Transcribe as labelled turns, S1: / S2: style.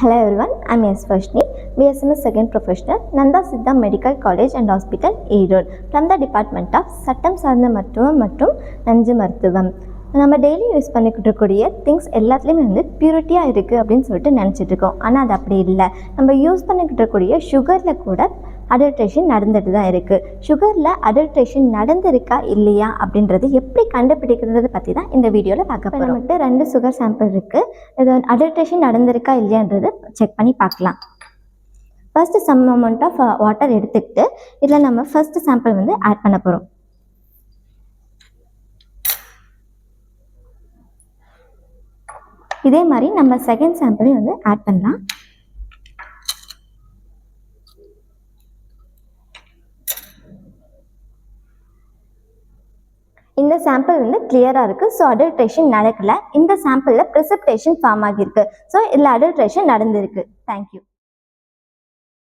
S1: Hello everyone, I am S. Vashni, BSMS second professional, Nanda Siddha Medical College and Hospital, Erode, from the Department of சட்டம் சார்ந்த மருத்துவம் மற்றும் நஞ்சு மருத்துவம். நம்ம டெய்லி யூஸ் பண்ணிக்கிட்டக்கூடிய திங்ஸ் எல்லாத்துலேயுமே வந்து பியூரிட்டியாக இருக்குது அப்படின்னு சொல்லிட்டு நினச்சிட்டு இருக்கோம். ஆனால் அது அப்படி இல்லை. நம்ம யூஸ் பண்ணிக்கிட்டக்கூடிய சுகரில் கூட அடல்ட்ரேஷன் நடந்துட்டு தான் இருக்குது. சுகரில் அடல்ட்ரேஷன் நடந்திருக்கா இல்லையா அப்படின்றது எப்படி கண்டுபிடிக்கிறது பற்றி தான் இந்த வீடியோவில் பார்க்க போகிறோம். நம்மகிட்ட 2 சுகர் சாம்பிள் இருக்குது. இது அடல்ட்ரேஷன் நடந்திருக்கா இல்லையான்றது செக் பண்ணி பார்க்கலாம். First some amount of water எடுத்துக்கிட்டு இதில் நம்ம ஃபர்ஸ்ட் சாம்பிள் வந்து ஆட் பண்ண போகிறோம். இதே மாதிரி நம்ம செகண்ட் சாம்பிளையும் வந்து ஆட் பண்ணலாம். இந்த சாம்பிள் வந்து கிளியரா இருக்கு. ஸோ அடல்ட்ரேஷன் நடக்கல. இந்த சாம்பிளில் ப்ரெசிபிடேஷன் ஃபார்ம் ஆகியிருக்கு. ஸோ இதில் அடல்ட்ரேஷன் நடந்திருக்கு. தேங்க்யூ.